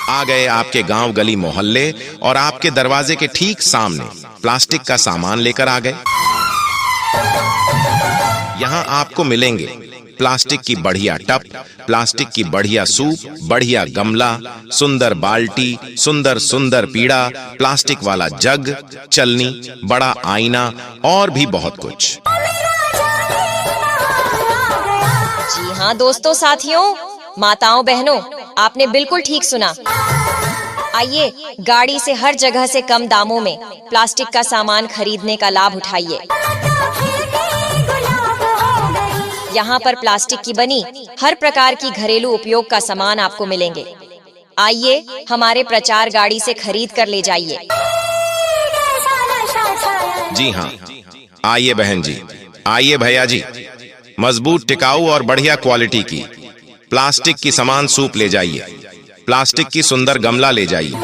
आ गए आपके गांव गली मोहल्ले और आपके दरवाजे के ठीक सामने प्लास्टिक का सामान लेकर आ गए। यहाँ आपको मिलेंगे प्लास्टिक की बढ़िया टप, प्लास्टिक की बढ़िया सूप, बढ़िया गमला, सुंदर बाल्टी, सुंदर सुंदर पीड़ा, प्लास्टिक वाला जग, चलनी, बड़ा आईना और भी बहुत कुछ। जी हाँ दोस्तों, साथियों, माताओं बहनों, आपने बिल्कुल ठीक सुना। आइए गाड़ी से हर जगह से कम दामों में प्लास्टिक का सामान खरीदने का लाभ उठाइए। यहाँ पर प्लास्टिक की बनी हर प्रकार की घरेलू उपयोग का सामान आपको मिलेंगे। आइए हमारे प्रचार गाड़ी से खरीद कर ले जाइए। जी हाँ, आइए बहन जी, आइए भैया जी, मजबूत, टिकाऊ और बढ़िया क्वालिटी की प्लास्टिक की सामान सूप ले जाइए, प्लास्टिक की सुंदर गमला ले जाइए,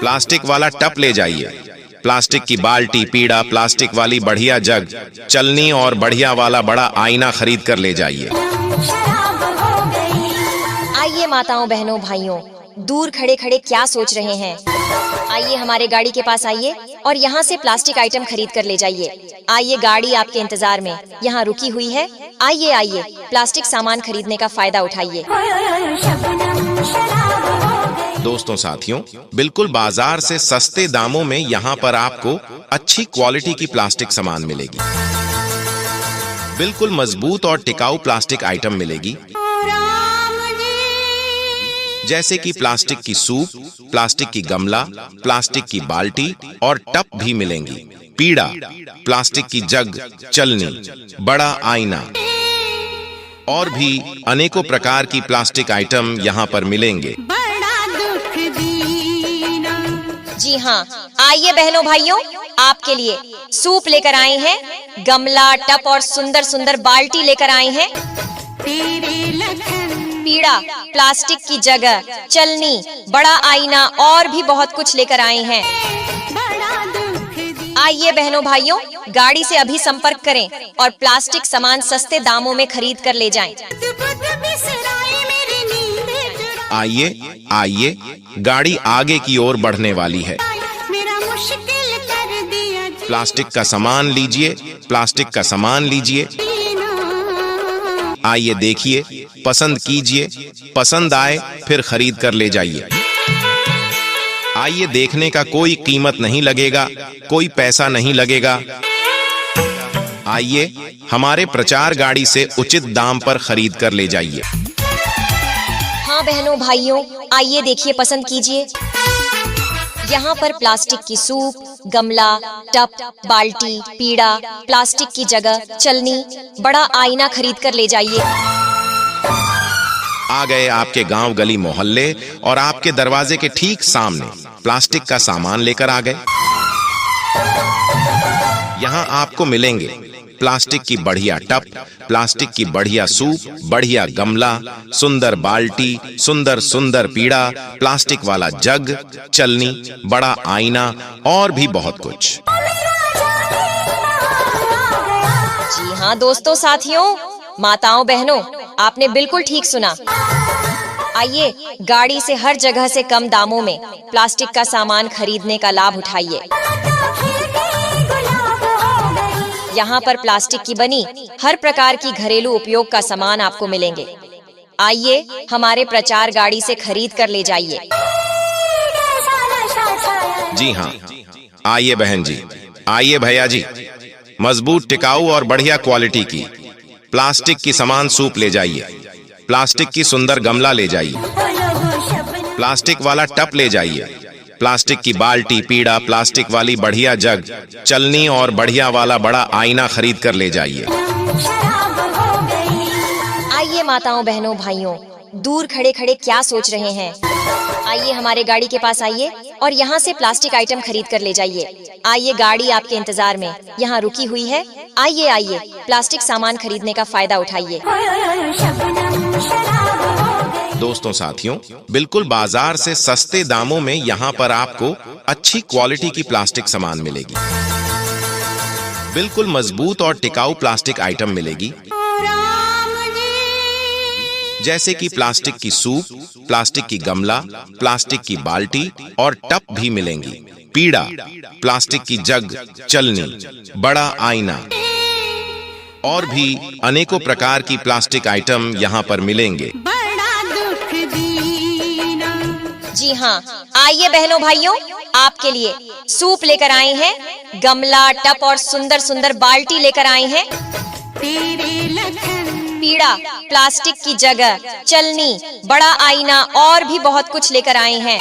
प्लास्टिक वाला टप ले जाइए, प्लास्टिक की बाल्टी, पीड़ा, प्लास्टिक वाली बढ़िया जग, चलनी और बढ़िया वाला बड़ा आईना खरीद कर ले जाइए। आइए माताओं बहनों भाइयों, दूर खड़े खड़े क्या सोच रहे हैं? आइए हमारे गाड़ी के पास आइए और यहाँ से प्लास्टिक आइटम खरीद कर ले जाइए। आइए, गाड़ी आपके इंतजार में यहाँ रुकी हुई है। आइए आइए, प्लास्टिक सामान खरीदने का फायदा उठाइए। दोस्तों साथियों, बिल्कुल बाजार से सस्ते दामों में यहाँ पर आपको अच्छी क्वालिटी की प्लास्टिक सामान मिलेगी। बिल्कुल मजबूत और टिकाऊ प्लास्टिक आइटम मिलेगी, जैसे कि प्लास्टिक की सूप, प्लास्टिक की गमला, प्लास्टिक की बाल्टी और टप भी मिलेंगी, पीड़ा, प्लास्टिक की जग, चलनी, बड़ा आईना और भी अनेकों प्रकार की प्लास्टिक आइटम यहाँ पर मिलेंगे। जी हाँ, आइए बहनों भाइयों, आपके लिए सूप लेकर आए हैं, गमला, टप और सुंदर सुंदर बाल्टी लेकर आए हैं, पीड़ा, प्लास्टिक की जगह, चलनी, बड़ा आईना और भी बहुत कुछ लेकर आए हैं। आइए बहनों भाइयों, गाड़ी से अभी संपर्क करें और प्लास्टिक सामान सस्ते दामों में खरीद कर ले जाएं। आइए आइए, गाड़ी आगे की ओर बढ़ने वाली है। प्लास्टिक का सामान लीजिए, प्लास्टिक का सामान लीजिए। आइए देखिए, पसंद कीजिए, पसंद आए फिर खरीद कर ले जाइए। आइए, देखने का कोई कीमत नहीं लगेगा, कोई पैसा नहीं लगेगा। आइए हमारे प्रचार गाड़ी से उचित दाम पर खरीद कर ले जाइए। हाँ बहनों भाइयों, आइए देखिए, पसंद कीजिए। यहाँ पर प्लास्टिक की सूप, गमला, टप, बाल्टी, पीड़ा, प्लास्टिक की जगह, चलनी, बड़ा आईना खरीद कर ले जाइए। आ गए आपके गांव गली मोहल्ले और आपके दरवाजे के ठीक सामने प्लास्टिक का सामान लेकर आ गए। यहाँ आपको मिलेंगे प्लास्टिक की बढ़िया टप, प्लास्टिक की बढ़िया सूप, बढ़िया गमला, सुंदर बाल्टी, सुंदर सुंदर पीड़ा, प्लास्टिक वाला जग, चलनी, बड़ा आईना और भी बहुत कुछ। जी हाँ दोस्तों साथियों, माताओं बहनों, आपने बिल्कुल ठीक सुना। आइए गाड़ी से हर जगह से कम दामों में प्लास्टिक का सामान खरीदने का लाभ उठाइए। यहाँ पर प्लास्टिक की बनी हर प्रकार की घरेलू उपयोग का सामान आपको मिलेंगे। आइए हमारे प्रचार गाड़ी से खरीद कर ले जाइए। जी हाँ, आइए बहन जी, आइए भैया जी, मजबूत, टिकाऊ और बढ़िया क्वालिटी की प्लास्टिक की सामान सूप ले जाइए, प्लास्टिक की सुंदर गमला ले जाइए, प्लास्टिक वाला टप ले जाइए, प्लास्टिक की बाल्टी, पीड़ा, प्लास्टिक वाली बढ़िया जग, चलनी और बढ़िया वाला बड़ा आईना खरीद कर ले जाइए। आइए माताओं बहनों भाइयों, दूर खड़े खड़े क्या सोच रहे हैं? आइए हमारे गाड़ी के पास आइए और यहाँ से प्लास्टिक आइटम खरीद कर ले जाइए। आइए, गाड़ी आपके इंतजार में यहाँ रुकी हुई है। आइए आइए, प्लास्टिक सामान खरीदने का फायदा उठाइए। दोस्तों साथियों, बिल्कुल बाजार से सस्ते दामों में यहाँ पर आपको अच्छी क्वालिटी की प्लास्टिक सामान मिलेगी। बिल्कुल मजबूत और टिकाऊ प्लास्टिक आइटम मिलेगी, जैसे कि प्लास्टिक की सूप, प्लास्टिक की गमला, प्लास्टिक की बाल्टी और टप भी मिलेंगी। पीड़ा, प्लास्टिक की जग, चलनी, बड़ा आईना और भी अनेकों प्रकार की प्लास्टिक आइटम यहाँ पर मिलेंगे। बड़ा दुख दीना। जी हाँ, आइए बहनों भाइयों, आपके लिए सूप लेकर आए हैं, गमला, टप और सुंदर सुंदर बाल्टी लेकर आए हैं। तेरे लखन पीड़ा, प्लास्टिक की जगह, चलनी, बड़ा आईना और भी बहुत कुछ लेकर आए हैं।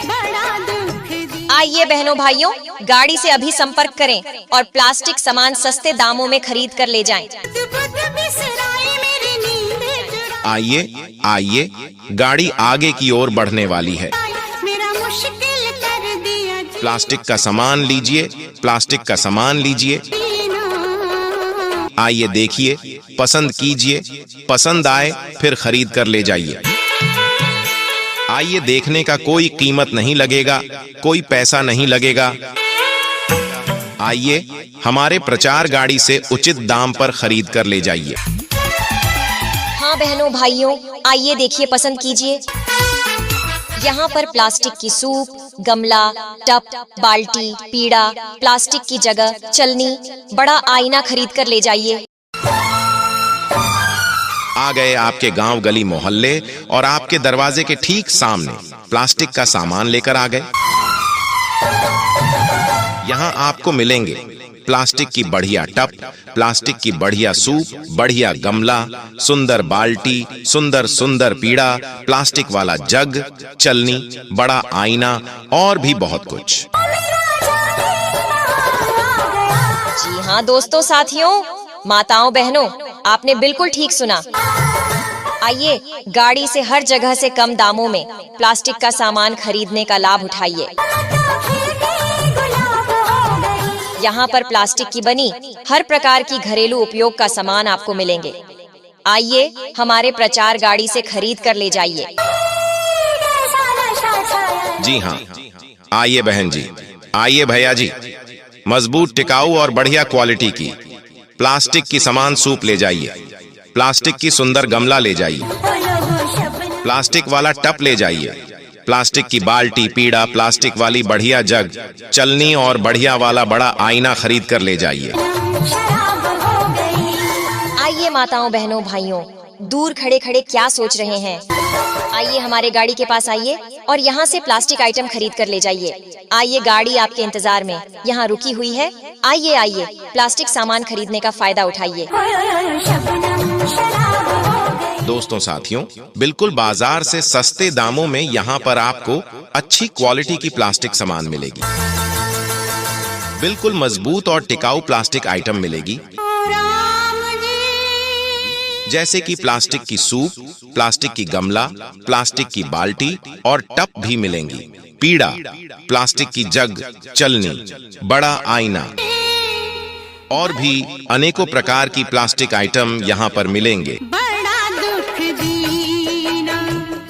बड़ा दुख दीना। आइए बहनों भाइयों, गाड़ी से अभी संपर्क करें और प्लास्टिक सामान सस्ते दामों में खरीद कर ले जाएं। बुध बिसराए मेरी नींदें चुराए। आइए आइए, गाड़ी आगे की ओर बढ़ने वाली है। मेरा मुश्किल कर दिया प्लास्टिक का सामान लीजिए, प्लास्टिक का सामान लीजिए। जीना। आइए देखिए, पसंद कीजिए, पसंद आए फिर खरीद कर ले जाइए। आइए, देखने का कोई कीमत नहीं लगेगा, कोई पैसा नहीं लगेगा। आइए, हमारे प्रचार गाड़ी से उचित दाम पर खरीद कर ले जाइए। हाँ बहनों भाइयों, आइए देखिए, पसंद कीजिए। यहाँ पर प्लास्टिक की सूप, गमला, टप, बाल्टी, पीड़ा, प्लास्टिक की जगह, चलनी, बड़ा आईना खरीद कर ले जाइए। आ गए आपके गांव, गली, मोहल्ले और आपके दरवाजे के ठीक सामने प्लास्टिक का सामान लेकर आ गए। यहाँ आपको मिलेंगे प्लास्टिक की बढ़िया टप, प्लास्टिक की बढ़िया सूप, बढ़िया गमला, सुंदर बाल्टी, सुंदर सुंदर पीड़ा, प्लास्टिक वाला जग, चलनी, बड़ा आईना और भी बहुत कुछ। जी हाँ दोस्तों, साथियों, माताओं, बहनों, आपने बिल्कुल ठीक सुना। आइए, गाड़ी से हर जगह से कम दामों में प्लास्टिक का सामान खरीदने का लाभ उठाइए। यहाँ पर प्लास्टिक की बनी हर प्रकार की घरेलू उपयोग का सामान आपको मिलेंगे। आइए, हमारे प्रचार गाड़ी से खरीद कर ले जाइए। जी हाँ, आइए बहन जी, आइए भैया जी, मजबूत, टिकाऊ और बढ़िया क्वालिटी की प्लास्टिक की सामान सूप ले जाइए, प्लास्टिक की सुंदर गमला ले जाइए, प्लास्टिक वाला टप ले जाइए, प्लास्टिक की बाल्टी, पीड़ा, प्लास्टिक वाली बढ़िया जग, चलनी और बढ़िया वाला बड़ा आईना खरीद कर ले जाइए। आइए माताओं, बहनों, भाइयों, दूर खड़े खड़े क्या सोच रहे हैं? आइए हमारे गाड़ी के पास आइए और यहाँ से प्लास्टिक आइटम खरीद कर ले जाइए। आइए, गाड़ी आपके इंतजार में यहाँ रुकी हुई है। आइए आइए, प्लास्टिक सामान खरीदने का फायदा उठाइए। दोस्तों, साथियों, बिल्कुल बाजार से सस्ते दामों में यहाँ पर आपको अच्छी क्वालिटी की प्लास्टिक सामान मिलेगी। बिल्कुल मजबूत और टिकाऊ प्लास्टिक आइटम मिलेगी, जैसे कि प्लास्टिक की सूप, प्लास्टिक की गमला, प्लास्टिक की बाल्टी और टप भी मिलेंगी। पीड़ा, प्लास्टिक की जग, चलनी, बड़ा आईना और भी अनेकों प्रकार की प्लास्टिक आइटम यहाँ पर मिलेंगे। बड़ा दुख दीना।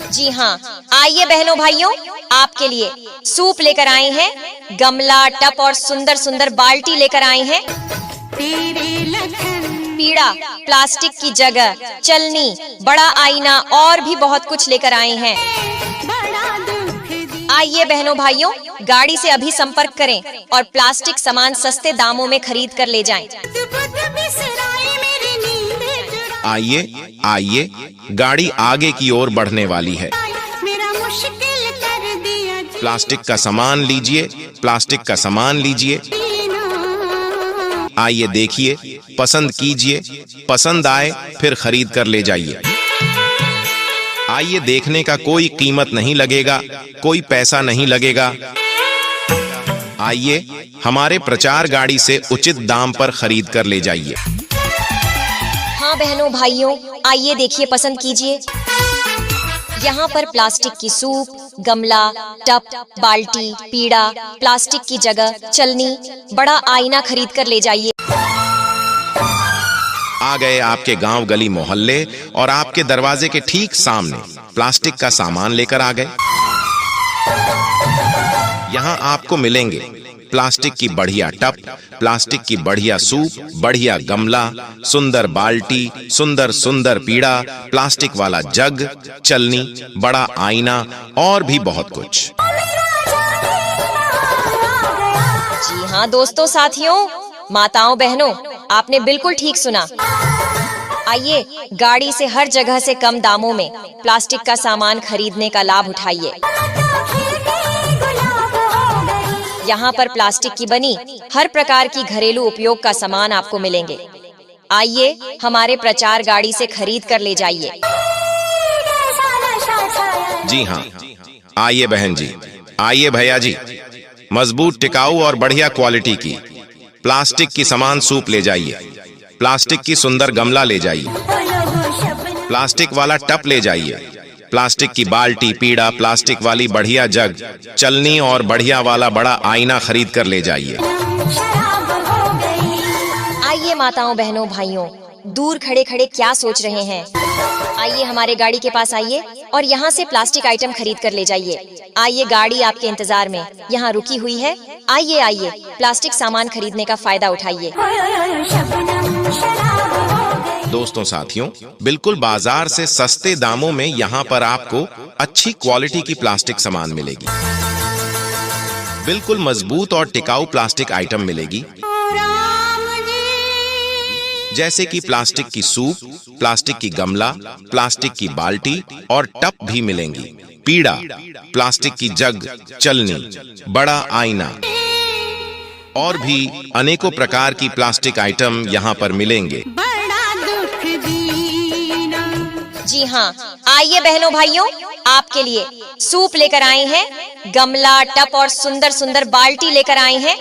जी हाँ, आइए बहनों भाइयों, आपके लिए सूप लेकर आए हैं, गमला, टप और सुंदर सुंदर बाल्टी लेकर आए हैं। तेरे लखन पीड़ा, प्लास्टिक की जगह, चलनी, बड़ा आईना और भी बहुत कुछ लेकर आए हैं। बड़ा दुख दीना। आइए बहनों भाइयों, गाड़ी से अभी संपर्क करें और प्लास्टिक सामान सस्ते दामों में खरीद कर ले जाएं। बुध बिसराए मेरी नींदें चुराए। आइए आइए, गाड़ी आगे की ओर बढ़ने वाली है। मेरा मुश्किल कर दिया प्लास्टिक का सामान लीजिए, प्लास्टिक का सामान लीजिए। जीना। आइए देखिए, पसंद कीजिए, पसंद आए फिर खरीद कर ले जाइए। आइए, देखने का कोई कीमत नहीं लगेगा, कोई पैसा नहीं लगेगा। आइए, हमारे प्रचार गाड़ी से उचित दाम पर खरीद कर ले जाइए। हाँ बहनों भाइयों, आइए देखिए, पसंद कीजिए। यहाँ पर प्लास्टिक की सूप, गमला, टप, बाल्टी, पीड़ा, प्लास्टिक की जगह, चलनी, बड़ा आईना खरीद कर ले जाइए। आ गए आपके गांव, गली, मोहल्ले और आपके दरवाजे के ठीक सामने प्लास्टिक का सामान लेकर आ गए। यहाँ आपको मिलेंगे प्लास्टिक की बढ़िया टप, प्लास्टिक की बढ़िया सूप, बढ़िया गमला, सुंदर बाल्टी, सुंदर सुंदर पीड़ा, प्लास्टिक वाला जग, चलनी, बड़ा आईना और भी बहुत कुछ। जी हाँ दोस्तों, साथियों, माताओं बहनों, आपने बिल्कुल ठीक सुना। आइए गाड़ी से हर जगह से कम दामों में प्लास्टिक का सामान खरीदने का लाभ उठाइए। यहाँ पर प्लास्टिक की बनी हर प्रकार की घरेलू उपयोग का सामान आपको मिलेंगे। आइए हमारे प्रचार गाड़ी से खरीद कर ले जाइए। जी हाँ, आइए बहन जी, आइए भैया जी, मजबूत, टिकाऊ और बढ़िया क्वालिटी की प्लास्टिक की सामान सूप ले जाइए, प्लास्टिक की सुंदर गमला ले जाइए, प्लास्टिक वाला टप ले जाइए, प्लास्टिक की बाल्टी, पीड़ा, प्लास्टिक वाली बढ़िया जग, चलनी और बढ़िया वाला बड़ा आईना खरीद कर ले जाइए। आइए माताओं बहनों भाइयों, दूर खड़े खड़े क्या सोच रहे हैं? आइए हमारे गाड़ी के पास आइए और यहाँ से प्लास्टिक आइटम खरीद कर ले जाइए। आइए गाड़ी आपके इंतजार में यहाँ रुकी हुई है। आइए आइए प्लास्टिक सामान खरीदने का फायदा उठाइए। दोस्तों साथियों, बिल्कुल बाजार से सस्ते दामों में यहाँ पर आपको अच्छी क्वालिटी की प्लास्टिक सामान मिलेगी। बिल्कुल मजबूत और टिकाऊ प्लास्टिक आइटम मिलेगी, जैसे कि प्लास्टिक की सूप, प्लास्टिक की गमला, प्लास्टिक की बाल्टी और टप भी मिलेंगी, पीड़ा, प्लास्टिक की जग, चलनी, बड़ा आईना और भी अनेकों प्रकार की प्लास्टिक आइटम यहाँ पर मिलेंगे। जी हाँ, आइए बहनों भाइयों, आपके लिए सूप लेकर आए हैं, गमला, टप और सुंदर सुंदर बाल्टी लेकर आए हैं,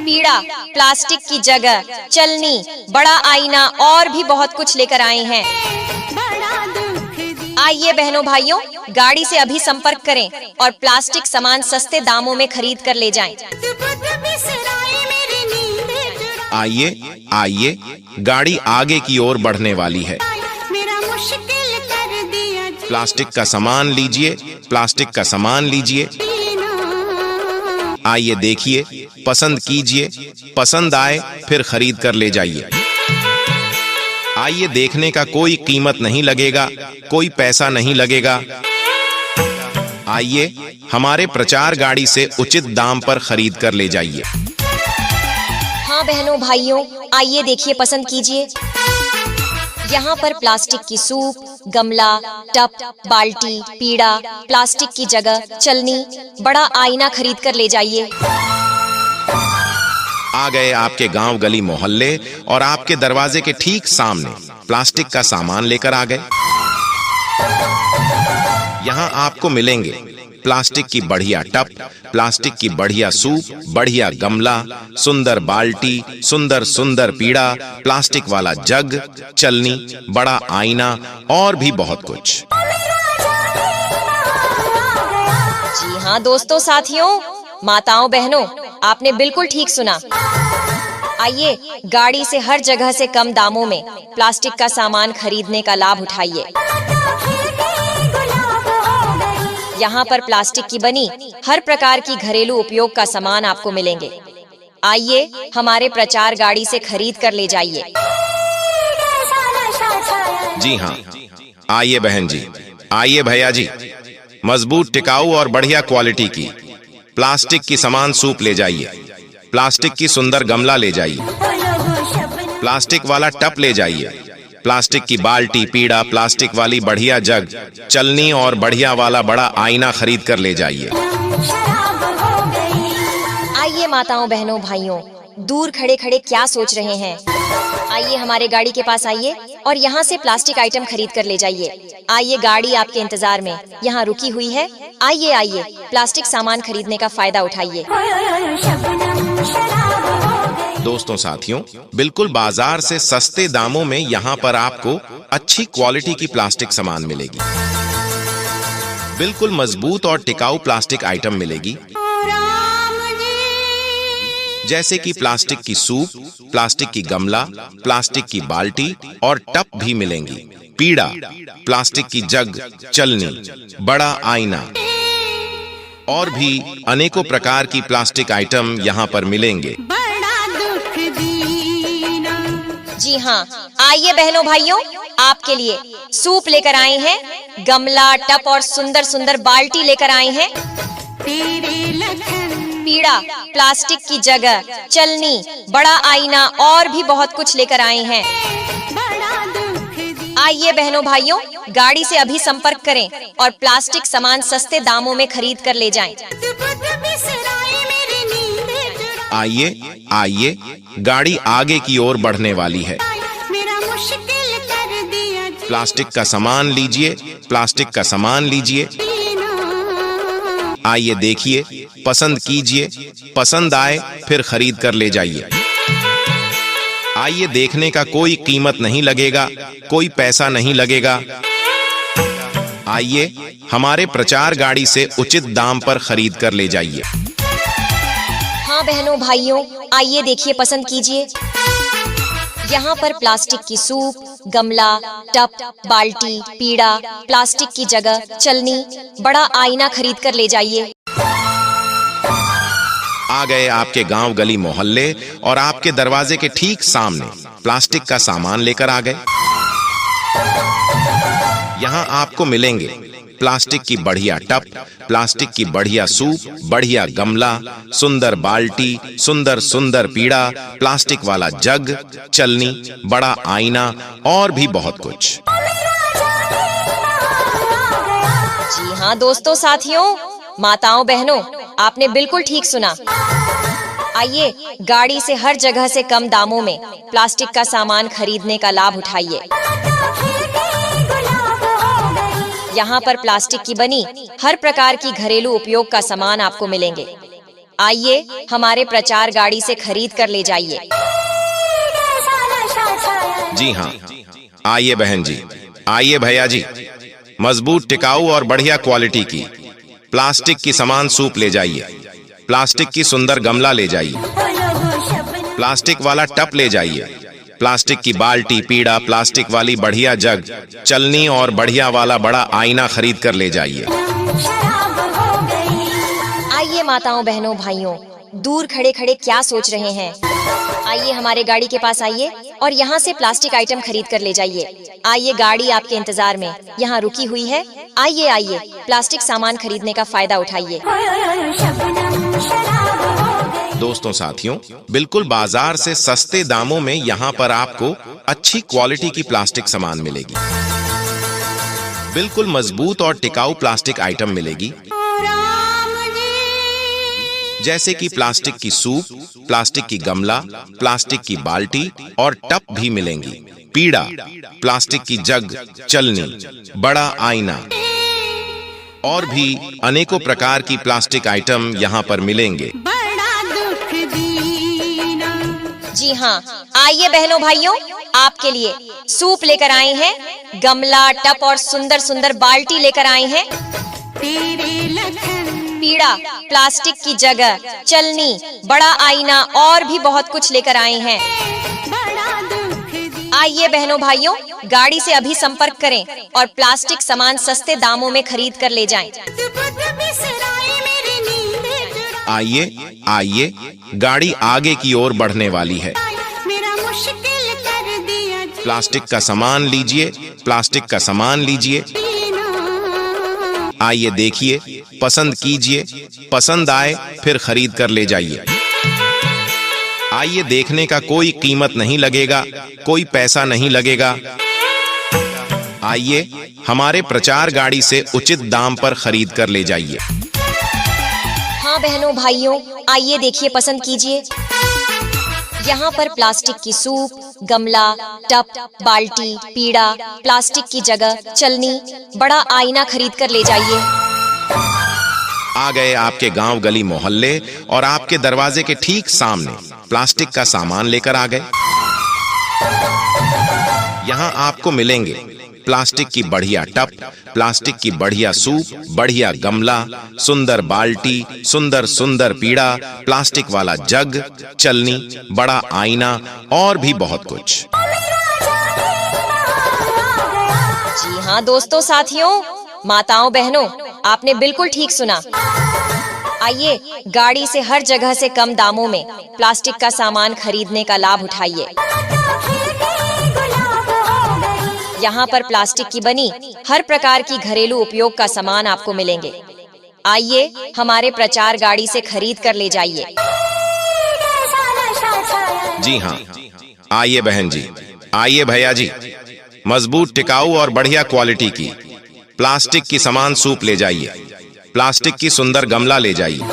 पीड़ा, प्लास्टिक की जगह, चलनी, बड़ा आईना और भी बहुत कुछ लेकर आए हैं। आइए बहनों भाइयों, गाड़ी से अभी संपर्क करें और प्लास्टिक सामान सस्ते दामों में खरीद कर ले जाएं। आइए आइए, गाड़ी आगे की ओर बढ़ने वाली है। प्लास्टिक का सामान लीजिए, प्लास्टिक का सामान लीजिए। आइए देखिए, पसंद कीजिए, पसंद आए फिर खरीद कर ले जाइए। आइए, देखने का कोई कीमत नहीं लगेगा, कोई पैसा नहीं लगेगा। आइए हमारे प्रचार गाड़ी से उचित दाम पर खरीद कर ले जाइए। हाँ बहनों भाइयों, आइए देखिए, पसंद कीजिए। यहाँ पर प्लास्टिक की सूप, गमला, टप, बाल्टी, पीड़ा, प्लास्टिक की जगह, चलनी, बड़ा आईना खरीद कर ले जाइए। आ गए आपके गांव, गली, मोहल्ले और आपके दरवाजे के ठीक सामने प्लास्टिक का सामान लेकर आ गए। यहाँ आपको मिलेंगे प्लास्टिक की बढ़िया टप, प्लास्टिक की बढ़िया सूप, बढ़िया गमला, सुंदर बाल्टी, सुंदर सुंदर पीड़ा, प्लास्टिक वाला जग, चलनी, बड़ा आईना और भी बहुत कुछ। जी हाँ दोस्तों साथियों, माताओं बहनों, आपने बिल्कुल ठीक सुना। आइए गाड़ी से हर जगह से कम दामों में प्लास्टिक का सामान खरीदने का लाभ उठाइए। यहाँ पर प्लास्टिक की बनी हर प्रकार की घरेलू उपयोग का सामान आपको मिलेंगे। आइए हमारे प्रचार गाड़ी से खरीद कर ले जाइए। जी हाँ, आइए बहन जी, आइए भैया जी, मजबूत, टिकाऊ और बढ़िया क्वालिटी की प्लास्टिक की सामान सूप ले जाइए, प्लास्टिक की सुंदर गमला ले जाइए, प्लास्टिक वाला टप ले जाइए, प्लास्टिक की बाल्टी, पीड़ा, प्लास्टिक वाली बढ़िया जग, चलनी और बढ़िया वाला बड़ा आईना खरीद कर ले जाइए। आइए माताओं बहनों भाइयों, दूर खड़े खड़े क्या सोच रहे हैं? आइए हमारे गाड़ी के पास आइए और यहाँ से प्लास्टिक आइटम खरीद कर ले जाइए। आइए गाड़ी आपके इंतजार में यहाँ रुकी हुई है। आइए आइए प्लास्टिक सामान खरीदने का फायदा उठाइए। दोस्तों साथियों, बिल्कुल बाजार से सस्ते दामों में यहाँ पर आपको अच्छी क्वालिटी की प्लास्टिक सामान मिलेगी। बिल्कुल मजबूत और टिकाऊ प्लास्टिक आइटम मिलेगी, जैसे कि प्लास्टिक की सूप, प्लास्टिक की गमला, प्लास्टिक की बाल्टी और टप भी मिलेंगी, पीड़ा, प्लास्टिक की जग, चलनी, बड़ा आईना और भी अनेकों प्रकार की प्लास्टिक आइटम यहाँ पर मिलेंगे। बड़ा दुख दीना। जी हाँ, आइए बहनों भाइयों, आपके लिए सूप लेकर आए हैं, गमला, टप और सुंदर सुंदर बाल्टी लेकर आए हैं। तेरे लखन पीड़ा, प्लास्टिक की जगह, चलनी, बड़ा आईना और भी बहुत कुछ लेकर आए हैं। बड़ा दुख दीना। आइए बहनों भाइयों, गाड़ी से अभी संपर्क करें और प्लास्टिक सामान सस्ते दामों में खरीद कर ले जाएं। बुध बिसराए मेरी नींद चुराए। आइए आइए, गाड़ी आगे की ओर बढ़ने वाली है। मेरा मुश्किल कर दिया प्लास्टिक का सामान लीजिए, प्लास्टिक का सामान लीजिए। जीना। आइए देखिए, पसंद कीजिए, पसंद आए फिर खरीद कर ले जाइए। आइए, देखने का कोई कीमत नहीं लगेगा, कोई पैसा नहीं लगेगा। आइए, हमारे प्रचार गाड़ी से उचित दाम पर खरीद कर ले जाइए। हाँ बहनों भाइयों, आइए देखिए, पसंद कीजिए। यहाँ पर प्लास्टिक की सूप, गमला, टप, बाल्टी, पीड़ा, प्लास्टिक की जगह, चलनी, बड़ा आईना खरीद कर ले जाइए। आ गए आपके गांव, गली, मोहल्ले और आपके दरवाजे के ठीक सामने प्लास्टिक का सामान लेकर आ गए। यहाँ आपको मिलेंगे प्लास्टिक की बढ़िया टप, प्लास्टिक की बढ़िया सूप, बढ़िया गमला, सुंदर बाल्टी, सुंदर सुंदर पीड़ा, प्लास्टिक वाला जग, चलनी, बड़ा आईना और भी बहुत कुछ। जी हाँ दोस्तों, साथियों, माताओं, बहनों, आपने बिल्कुल ठीक सुना। आइए, गाड़ी से हर जगह से कम दामों में प्लास्टिक का सामान खरीदने का लाभ उठाइए। यहाँ पर प्लास्टिक की बनी हर प्रकार की घरेलू उपयोग का सामान आपको मिलेंगे। आइए, हमारे प्रचार गाड़ी से खरीद कर ले जाइए। जी हाँ, आइए बहन जी, आइए भैया जी, मजबूत, टिकाऊ और बढ़िया क्वालिटी की प्लास्टिक की सामान सूप ले जाइए, प्लास्टिक की सुंदर गमला ले जाइए, प्लास्टिक वाला टप ले जाइए, प्लास्टिक की बाल्टी, पीड़ा, प्लास्टिक वाली बढ़िया जग, चलनी और बढ़िया वाला बड़ा आईना खरीद कर ले जाइए। आइए माताओं, बहनों, भाइयों, दूर खड़े खड़े क्या सोच रहे हैं? आइए हमारे गाड़ी के पास आइए और यहाँ से प्लास्टिक आइटम खरीद कर ले जाइए। आइए, गाड़ी आपके इंतजार में यहाँ रुकी हुई है। आइए आइए, प्लास्टिक सामान खरीदने का फायदा उठाइए। दोस्तों, साथियों, बिल्कुल बाजार से सस्ते दामों में यहाँ पर आपको अच्छी क्वालिटी की प्लास्टिक सामान मिलेगी। बिल्कुल मजबूत और टिकाऊ प्लास्टिक आइटम मिलेगी, जैसे कि प्लास्टिक की सूप, प्लास्टिक की गमला, प्लास्टिक की बाल्टी और टप भी मिलेंगी। पीड़ा, प्लास्टिक की जग, चलनी, बड़ा आईना और भी अनेकों प्रकार की प्लास्टिक आइटम यहाँ पर मिलेंगे। बड़ा दुख दीना। जी हाँ, आइए बहनों भाइयों, आपके लिए सूप लेकर आए हैं, गमला, टप और सुंदर सुंदर बाल्टी लेकर आए हैं। तेरे लखन पीड़ा, प्लास्टिक की जगह, चलनी, बड़ा आईना और भी बहुत कुछ लेकर आए हैं। बड़ा दुख दीना। आइए बहनों भाइयों, गाड़ी से अभी संपर्क करें और प्लास्टिक सामान सस्ते दामों में खरीद कर ले जाएं। बुध बिसराए मेरी नींद चुराए। आइए आइए, गाड़ी आगे की ओर बढ़ने वाली है। मेरा मुश्किल कर दिया प्लास्टिक का सामान लीजिए, प्लास्टिक का सामान लीजिए। आइए देखिए, पसंद कीजिए, पसंद आए फिर खरीद कर ले जाइए। आइए, देखने का कोई कीमत नहीं लगेगा, कोई पैसा नहीं लगेगा। आइए, हमारे प्रचार गाड़ी से उचित दाम पर खरीद कर ले जाइए। हाँ बहनों भाइयों, आइए देखिए, पसंद कीजिए। यहाँ पर प्लास्टिक की सूप, गमला, टप, बाल्टी, पीड़ा, प्लास्टिक की जगह, चलनी, बड़ा आईना खरीद कर ले जाइए। आ गए आपके गांव, गली, मोहल्ले और आपके दरवाजे के ठीक सामने प्लास्टिक का सामान लेकर आ गए। यहाँ आपको मिलेंगे प्लास्टिक की बढ़िया टप, प्लास्टिक की बढ़िया सूप, बढ़िया गमला, सुंदर बाल्टी, सुंदर सुंदर पीड़ा, प्लास्टिक वाला जग, चलनी, बड़ा आईना और भी बहुत कुछ। जी हाँ दोस्तों, साथियों, माताओं, बहनों, आपने बिल्कुल ठीक सुना। आइए गाड़ी से हर जगह से कम दामों में प्लास्टिक का सामान खरीदने का लाभ उठाइए। यहाँ पर प्लास्टिक की बनी हर प्रकार की घरेलू उपयोग का सामान आपको मिलेंगे। आइए हमारे प्रचार गाड़ी से खरीद कर ले जाइए। जी हाँ, आइए बहन जी, आइए भैया जी, मजबूत, टिकाऊ और बढ़िया क्वालिटी की प्लास्टिक की सामान सूप ले जाइए। प्लास्टिक की सुंदर गमला ले जाइए।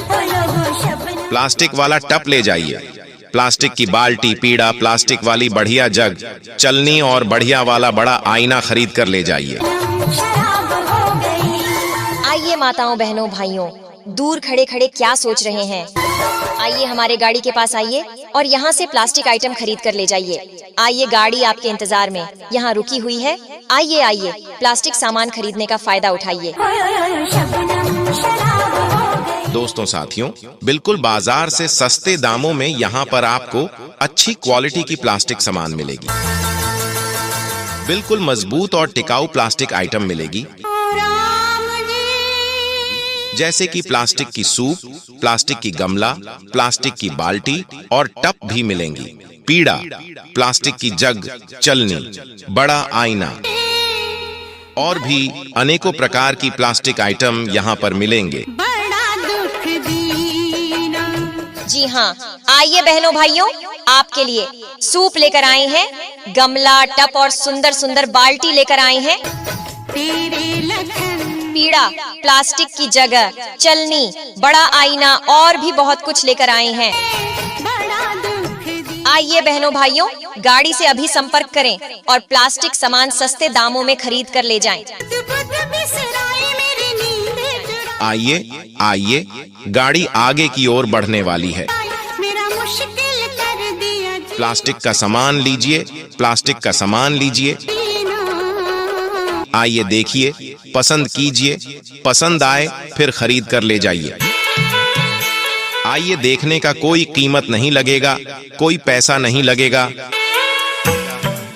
प्लास्टिक वाला टप ले जाइए। प्लास्टिक की बाल्टी, पीड़ा, प्लास्टिक वाली बढ़िया जग, चलनी और बढ़िया वाला बड़ा आईना खरीद कर ले जाइए। आइए माताओं, बहनों, भाइयों, दूर खड़े खड़े क्या सोच रहे हैं? आइए हमारे गाड़ी के पास आइए और यहाँ से प्लास्टिक आइटम खरीद कर ले जाइए। आइए, गाड़ी आपके इंतजार में यहाँ रुकी हुई है। आइए आइए, प्लास्टिक सामान खरीदने का फायदा उठाइए। दोस्तों, साथियों, बिल्कुल बाजार से सस्ते दामों में यहाँ पर आपको अच्छी क्वालिटी की प्लास्टिक सामान मिलेगी। बिल्कुल मजबूत और टिकाऊ प्लास्टिक आइटम मिलेगी, जैसे कि प्लास्टिक की सूप, प्लास्टिक की गमला, प्लास्टिक की बाल्टी और टप भी मिलेंगी। पीड़ा, प्लास्टिक की जग, चलनी, बड़ा आईना और भी अनेकों प्रकार की प्लास्टिक आइटम यहाँ पर मिलेंगे। जी हाँ, आइए बहनों, भाइयों, आपके लिए सूप लेकर आए हैं, गमला, टप और सुंदर सुंदर बाल्टी लेकर आए हैं। पीड़ा, प्लास्टिक की जगह, चलनी, बड़ा आईना और भी बहुत कुछ लेकर आए हैं। आइए बहनों, भाइयों, गाड़ी से अभी संपर्क करें और प्लास्टिक सामान सस्ते दामों में खरीद कर ले जाएं। आइए आइए, गाड़ी आगे की ओर बढ़ने वाली है। प्लास्टिक का सामान लीजिए, प्लास्टिक का सामान लीजिए। आइए देखिए, पसंद कीजिए, पसंद आए फिर खरीद कर ले जाइए। आइए, देखने का कोई कीमत नहीं लगेगा, कोई पैसा नहीं लगेगा।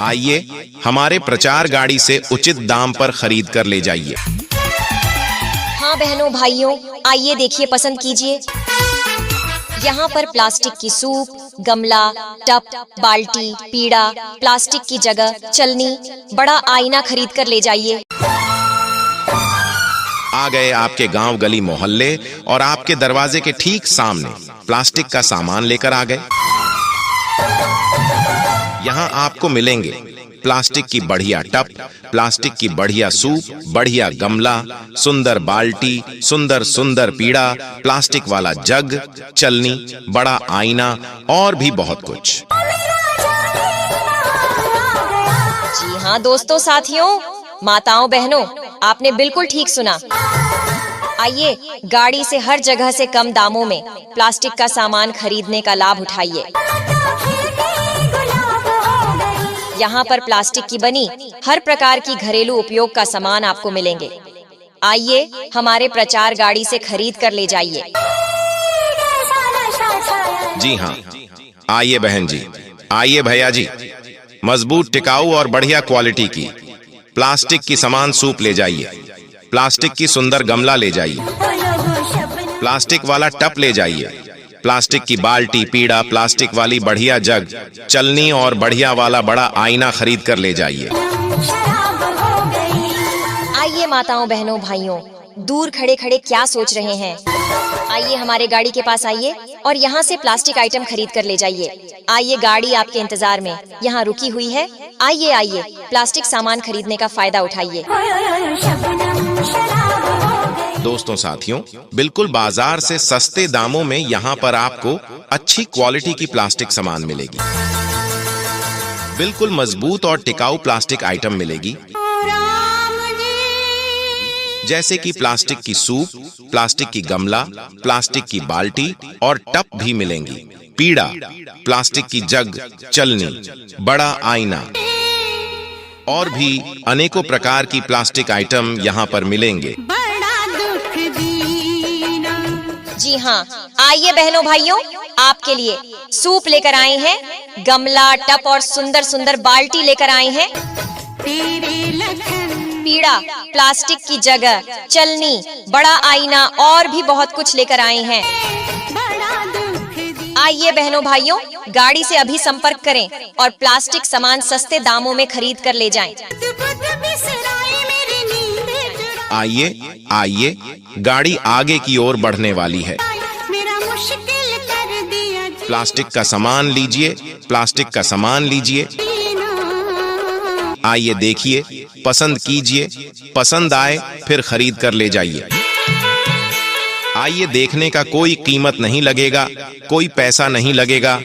आइए हमारे प्रचार गाड़ी से उचित दाम पर खरीद कर ले जाइए। हाँ बहनों, भाइयों, आइए देखिए, पसंद कीजिए। यहाँ पर प्लास्टिक की सूप, गमला, टप, बाल्टी, पीड़ा, प्लास्टिक की जगह, चलनी, बड़ा आईना खरीद कर ले जाइए। आ गए आपके गांव, गली, मोहल्ले और आपके दरवाजे के ठीक सामने प्लास्टिक का सामान लेकर आ गए। यहाँ आपको मिलेंगे प्लास्टिक की बढ़िया टप, प्लास्टिक की बढ़िया सूप, बढ़िया गमला, सुंदर बाल्टी, सुंदर सुंदर पीड़ा, प्लास्टिक वाला जग, चलनी, बड़ा आईना और भी बहुत कुछ। जी हाँ दोस्तों, साथियों, माताओं, बहनों, आपने बिल्कुल ठीक सुना। आइए गाड़ी से हर जगह से कम दामों में प्लास्टिक का सामान खरीदने का लाभ उठाइए। यहाँ पर प्लास्टिक की बनी हर प्रकार की घरेलू उपयोग का सामान आपको मिलेंगे। आइए हमारे प्रचार गाड़ी से खरीद कर ले जाइए। जी हाँ, आइए बहन जी, आइए भैया जी, मजबूत, टिकाऊ और बढ़िया क्वालिटी की प्लास्टिक की सामान सूप ले जाइए। प्लास्टिक की सुंदर गमला ले जाइए। प्लास्टिक वाला टप ले जाइए। प्लास्टिक की बाल्टी, पीड़ा, प्लास्टिक वाली बढ़िया जग, चलनी और बढ़िया वाला बड़ा आईना खरीद कर ले जाइए। आइए माताओं, बहनों, भाइयों, दूर खड़े खड़े क्या सोच रहे हैं? आइए हमारे गाड़ी के पास आइए और यहाँ से प्लास्टिक आइटम खरीद कर ले जाइए। आइए, गाड़ी आपके इंतजार में यहाँ रुकी हुई है। आइए आइए, प्लास्टिक सामान खरीदने का फायदा उठाइए। दोस्तों, साथियों, बिल्कुल बाजार से सस्ते दामों में यहाँ पर आपको अच्छी क्वालिटी की प्लास्टिक सामान मिलेगी। बिल्कुल मजबूत और टिकाऊ प्लास्टिक आइटम मिलेगी, जैसे कि प्लास्टिक की सूप, प्लास्टिक की गमला, प्लास्टिक की बाल्टी और टप भी मिलेंगी। पीड़ा, प्लास्टिक की जग, चलनी, बड़ा आईना और भी अनेकों प्रकार की प्लास्टिक आइटम यहाँ पर मिलेंगे। जी हाँ, आइए बहनों, भाइयों, आपके लिए सूप लेकर आए हैं, गमला, टप और सुंदर सुंदर बाल्टी लेकर आए हैं। पीड़ा, प्लास्टिक की जगह, चलनी, बड़ा आईना और भी बहुत कुछ लेकर आए हैं। बड़ा दुख दिया आइए बहनों भाइयों, गाड़ी से अभी संपर्क करें और प्लास्टिक सामान सस्ते दामों में खरीद कर ले जाएं। खुद बिसराई मेरी नींद चुराई आइए आइए, गाड़ी आगे की ओर बढ़ने वाली है। मेरा मुश्किल कर दिया प्लास्टिक का सामान लीजिए, प्लास्टिक का सामान लीजिए। जीना। आइए देखिए, पसंद कीजिए, पसंद आए फिर खरीद कर ले जाइए। आइए, देखने का कोई कीमत नहीं लगेगा, कोई पैसा नहीं लगेगा।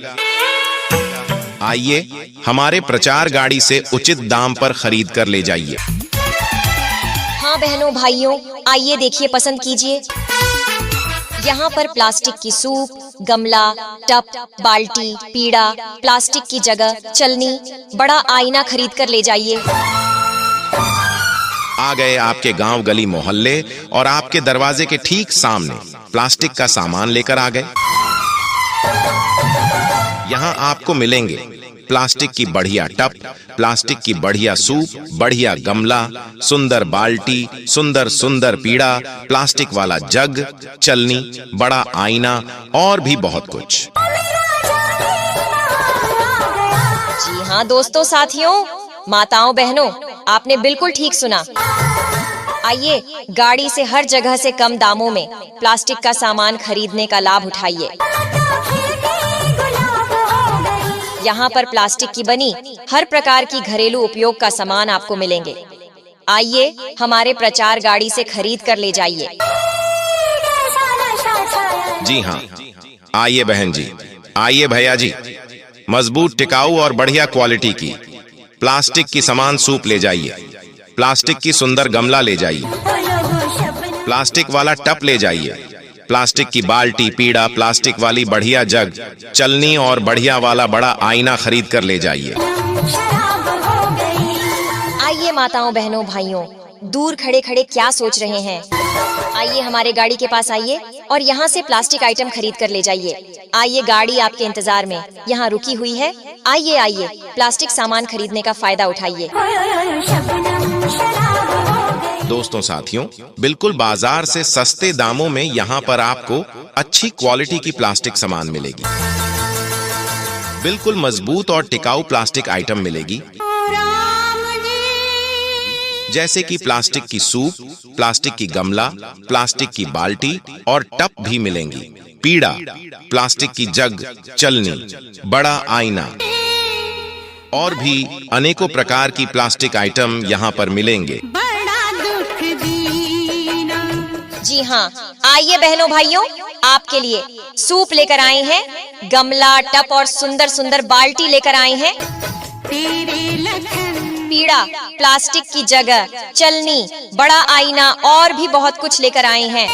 आइए, हमारे प्रचार गाड़ी से उचित दाम पर खरीद कर ले जाइए। हाँ बहनों भाइयों, आइए देखिए, पसंद कीजिए। यहाँ पर प्लास्टिक की सूप, गमला, टब, बाल्टी, पीड़ा, प्लास्टिक की जगह, चलनी, बड़ा आईना खरीद कर ले जाइए। आ गए आपके गांव गली मोहल्ले और आपके दरवाजे के ठीक सामने प्लास्टिक का सामान लेकर आ गए। यहाँ आपको मिलेंगे प्लास्टिक की बढ़िया टब, प्लास्टिक की बढ़िया सूप, बढ़िया गमला, सुंदर बाल्टी, सुंदर सुंदर पीड़ा, प्लास्टिक वाला जग, चलनी, बड़ा आईना और भी बहुत कुछ। जी हाँ दोस्तों, साथियों, माताओं बहनों, आपने बिल्कुल ठीक सुना। आइए, गाड़ी से हर जगह से कम दामों में प्लास्टिक का सामान खरीदने का लाभ उठाइए। यहाँ पर प्लास्टिक की बनी हर प्रकार की घरेलू उपयोग का सामान आपको मिलेंगे। आइए, हमारे प्रचार गाड़ी से खरीद कर ले जाइए। जी हाँ, आइए बहन जी, आइए भैया जी, मजबूत, टिकाऊ और बढ़िया क्वालिटी की प्लास्टिक की सामान सूप ले जाइए, प्लास्टिक की सुंदर गमला ले जाइए, प्लास्टिक वाला टप ले जाइए, प्लास्टिक की बाल्टी, पीड़ा, प्लास्टिक वाली बढ़िया जग, चलनी और बढ़िया वाला बड़ा आईना खरीद कर ले जाइए। आइए माताओं बहनों भाइयों, दूर खड़े खड़े क्या सोच रहे हैं? आइए हमारे गाड़ी के पास आइए और यहाँ से प्लास्टिक आइटम खरीद कर ले जाइए। आइए, गाड़ी आपके इंतजार में यहाँ रुकी हुई है। आइए आइए, प्लास्टिक सामान खरीदने का फायदा उठाइए। दोस्तों साथियों, बिल्कुल बाजार से सस्ते दामों में यहाँ पर आपको अच्छी क्वालिटी की प्लास्टिक सामान मिलेगी। बिल्कुल मजबूत और टिकाऊ प्लास्टिक आइटम मिलेगी, जैसे कि प्लास्टिक की सूप, प्लास्टिक की गमला, प्लास्टिक की बाल्टी और टप भी मिलेंगी। पीड़ा, प्लास्टिक की जग, चलनी, बड़ा आईना और भी अनेकों प्रकार की प्लास्टिक आइटम यहाँ पर मिलेंगे। बड़ा दुख दीना। जी हाँ, आइए बहनों भाइयों, आपके लिए सूप लेकर आए हैं, गमला, टप और सुंदर सुंदर बाल्टी लेकर आए हैं। तेरे लखन पीड़ा, प्लास्टिक की जगह, चलनी, बड़ा आईना और भी बहुत कुछ लेकर आए हैं।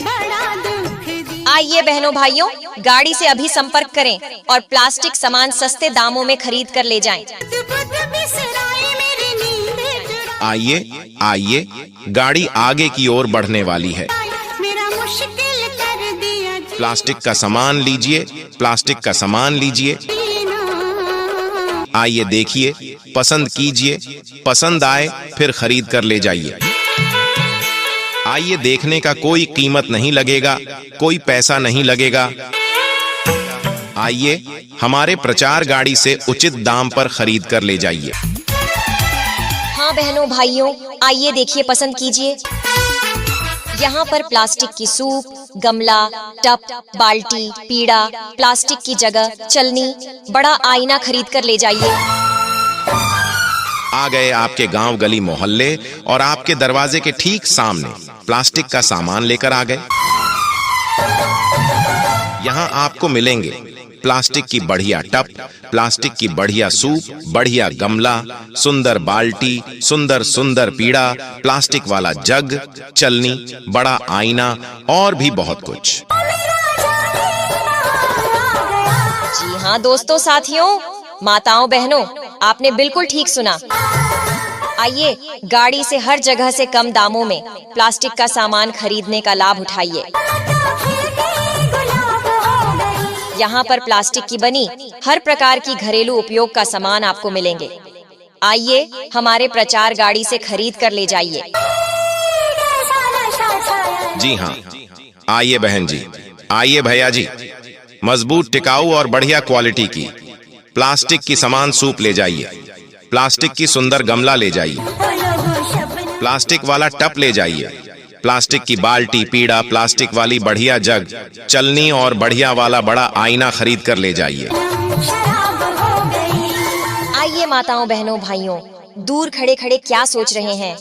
बड़ा दुख दिया आइए बहनों भाइयों, गाड़ी से अभी संपर्क करें और प्लास्टिक सामान सस्ते दामों में खरीद कर ले जाएं। खुद बिसराई मेरी नींद चुराई आइए आइए, गाड़ी आगे की ओर बढ़ने वाली है। मेरा मुश्किल कर दिया प्लास्टिक का सामान लीजिए, प्लास्टिक का सामान लीजिए। आइए देखिए, पसंद कीजिए, पसंद आए फिर खरीद कर ले जाइए। आइए, देखने का कोई कीमत नहीं लगेगा, कोई पैसा नहीं लगेगा। आइए, हमारे प्रचार गाड़ी से उचित दाम पर खरीद कर ले जाइए। हाँ बहनों भाइयों, आइए देखिए, पसंद कीजिए। यहाँ पर प्लास्टिक की सूप, गमला, टप, बाल्टी, पीड़ा, प्लास्टिक की जगह, चलनी, बड़ा आईना खरीद कर ले जाइए। आ गए आपके गांव गली मोहल्ले और आपके दरवाजे के ठीक सामने प्लास्टिक का सामान लेकर आ गए। यहाँ आपको मिलेंगे प्लास्टिक की बढ़िया टप, प्लास्टिक की बढ़िया सूप, बढ़िया गमला, सुंदर बाल्टी, सुंदर सुंदर पीड़ा, प्लास्टिक वाला जग, चलनी, बड़ा आईना और भी बहुत कुछ। जी हाँ दोस्तों साथियों, माताओं बहनों, आपने बिल्कुल ठीक सुना। आइए, गाड़ी से हर जगह से कम दामों में प्लास्टिक का सामान खरीदने का लाभ उठाइए। यहाँ पर प्लास्टिक की बनी हर प्रकार की घरेलू उपयोग का सामान आपको मिलेंगे। आइए हमारे प्रचार गाड़ी से खरीद कर ले जाइए। जी हाँ, आइए बहन जी, आइए भैया जी, मजबूत, टिकाऊ और बढ़िया क्वालिटी की प्लास्टिक की सामान सूप ले जाइए, प्लास्टिक की सुंदर गमला ले जाइए, प्लास्टिक वाला टप ले जाइए, प्लास्टिक की बाल्टी, पीड़ा, प्लास्टिक वाली बढ़िया जग, चलनी और बढ़िया वाला बड़ा आईना खरीद कर ले जाइए। आइए माताओं, बहनों, भाइयों, दूर खड़े खड़े क्या सोच रहे हैं?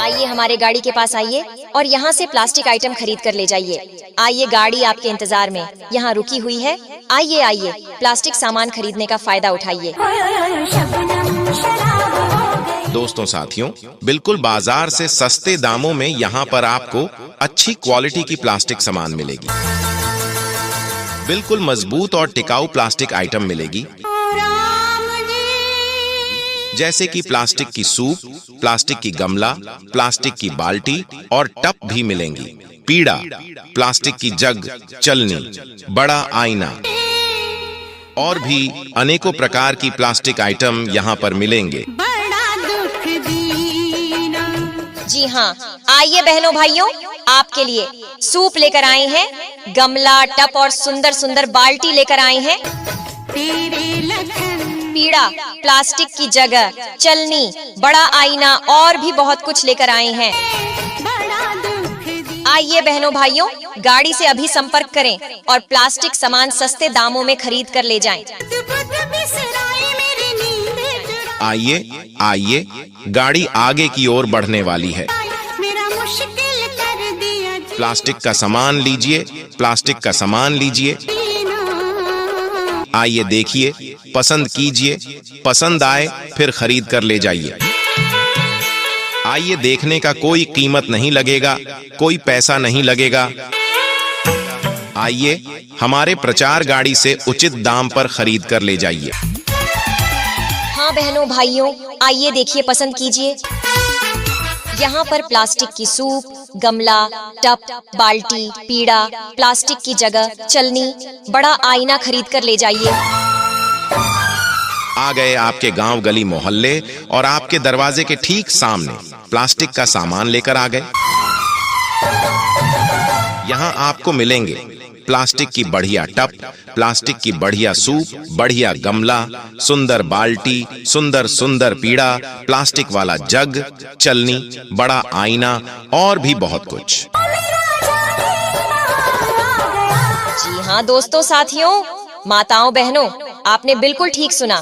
आइए हमारे गाड़ी के पास आइए और यहाँ से प्लास्टिक आइटम खरीद कर ले जाइए। आइए, गाड़ी आपके इंतजार में यहाँ रुकी हुई है। आइए आइए, प्लास्टिक सामान खरीदने का फायदा उठाइए। दोस्तों, साथियों, बिल्कुल बाजार से सस्ते दामों में यहाँ पर आपको अच्छी क्वालिटी की प्लास्टिक सामान मिलेगी। बिल्कुल मजबूत और टिकाऊ प्लास्टिक आइटम मिलेगी, जैसे कि प्लास्टिक की सूप, प्लास्टिक की गमला, प्लास्टिक की बाल्टी और टप भी मिलेंगी। पीड़ा, प्लास्टिक की जग, चलनी, बड़ा आईना और भी अनेकों प्रकार की प्लास्टिक आइटम यहाँ पर मिलेंगे। जी हाँ, आइए बहनों, भाइयों, आपके लिए सूप लेकर आए हैं, गमला, टप और सुंदर सुंदर बाल्टी लेकर आए हैं। पीड़ा, प्लास्टिक की जगह, चलनी, बड़ा आईना और भी बहुत कुछ लेकर आए हैं। आइए बहनों, भाइयों, गाड़ी से अभी संपर्क करें और प्लास्टिक सामान सस्ते दामों में खरीद कर ले जाएं। आइए आइए, गाड़ी आगे की ओर बढ़ने वाली है। प्लास्टिक का सामान लीजिए, प्लास्टिक का सामान लीजिए। आइए देखिए, पसंद कीजिए, पसंद आए फिर खरीद कर ले जाइए। आइए, देखने का कोई कीमत नहीं लगेगा, कोई पैसा नहीं लगेगा। आइए हमारे प्रचार गाड़ी से उचित दाम पर खरीद कर ले जाइए। हाँ बहनों, भाइयों, आइए देखिए, पसंद कीजिए। यहाँ पर प्लास्टिक की सूप, गमला, टप, बाल्टी, पीड़ा, प्लास्टिक की जगह, चलनी, बड़ा आईना खरीद कर ले जाइए। आ गए आपके गांव, गली, मोहल्ले और आपके दरवाजे के ठीक सामने प्लास्टिक का सामान लेकर आ गए। यहाँ आपको मिलेंगे प्लास्टिक की बढ़िया टप, प्लास्टिक की बढ़िया सूप, बढ़िया गमला, सुंदर बाल्टी, सुंदर सुंदर पीड़ा, प्लास्टिक वाला जग, चलनी, बड़ा आईना और भी बहुत कुछ। जी हाँ दोस्तों, साथियों, माताओं, बहनों, आपने बिल्कुल ठीक सुना।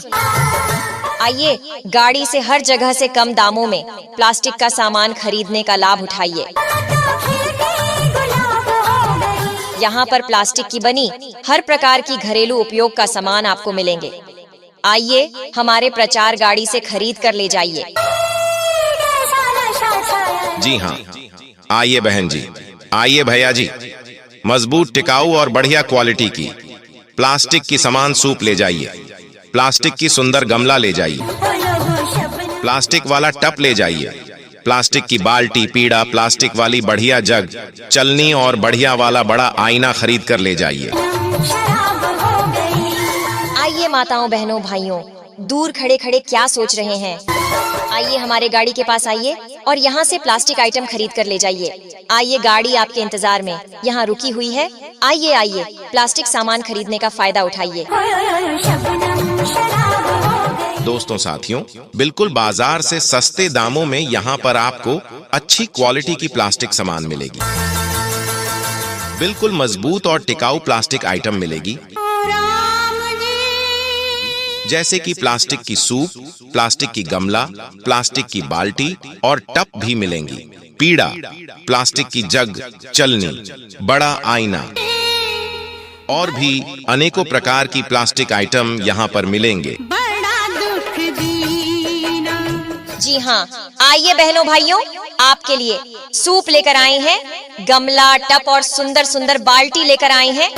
आइए, गाड़ी से हर जगह से कम दामों में प्लास्टिक का सामान खरीदने का लाभ उठाइए। यहाँ पर प्लास्टिक की बनी हर प्रकार की घरेलू उपयोग का सामान आपको मिलेंगे। आइए हमारे प्रचार गाड़ी से खरीद कर ले जाइए। जी हाँ, आइए बहन जी, आइए भैया जी, मजबूत, टिकाऊ और बढ़िया क्वालिटी की प्लास्टिक की सामान सूप ले जाइए, प्लास्टिक की सुंदर गमला ले जाइए, प्लास्टिक वाला टप ले जाइए, प्लास्टिक की बाल्टी, पीड़ा, प्लास्टिक वाली बढ़िया जग, चलनी और बढ़िया वाला बड़ा आईना खरीद कर ले जाइए। आइए माताओं, बहनों, भाइयों, दूर खड़े खड़े क्या सोच रहे हैं? आइए हमारे गाड़ी के पास आइए और यहाँ से प्लास्टिक आइटम खरीद कर ले जाइए। आइए, गाड़ी आपके इंतजार में यहाँ रुकी हुई है। आइए आइए, प्लास्टिक सामान खरीदने का फायदा उठाइए। दोस्तों, साथियों, बिल्कुल बाजार से सस्ते दामों में यहाँ पर आपको अच्छी क्वालिटी की प्लास्टिक सामान मिलेगी। बिल्कुल मजबूत और टिकाऊ प्लास्टिक आइटम मिलेगी, जैसे कि प्लास्टिक की सूप, प्लास्टिक की गमला, प्लास्टिक की बाल्टी और टप भी मिलेंगी। पीड़ा, प्लास्टिक की जग, चलनी, बड़ा आईना और भी अनेकों प्रकार की प्लास्टिक आइटम यहाँ पर मिलेंगे। जी हाँ, आइए बहनों, भाइयों, आपके लिए सूप लेकर आए हैं, गमला, टप और सुंदर सुंदर बाल्टी लेकर आए हैं।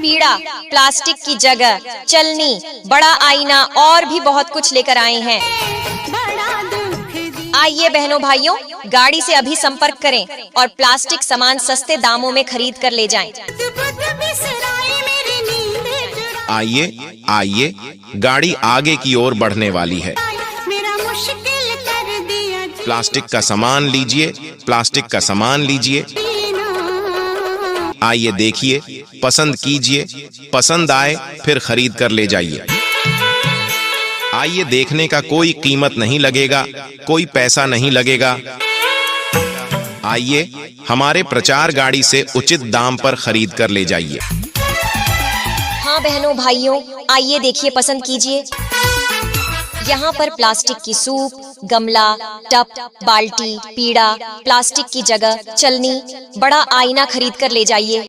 पीड़ा, प्लास्टिक की जगह, चलनी, बड़ा आईना और भी बहुत कुछ लेकर आए हैं। आइए बहनों, भाइयों, गाड़ी से अभी संपर्क करें और प्लास्टिक सामान सस्ते दामों में खरीद कर ले जाएं। आइए आइए, गाड़ी आगे की ओर बढ़ने वाली है। मेरा मुश्किल कर दिया प्लास्टिक का सामान लीजिए, प्लास्टिक का सामान लीजिए। जीना। आइए देखिए, पसंद कीजिए, पसंद आए फिर खरीद कर ले जाइए। आइए, देखने का कोई कीमत नहीं लगेगा, कोई पैसा नहीं लगेगा। आइए, हमारे प्रचार गाड़ी से उचित दाम पर खरीद कर ले जाइए। हाँ बहनों भाइयों, आइए देखिए, पसंद कीजिए। यहाँ पर प्लास्टिक की सूप, गमला, टब, बाल्टी, पीड़ा, प्लास्टिक की जगह चलनी, बड़ा आईना खरीद कर ले जाइए।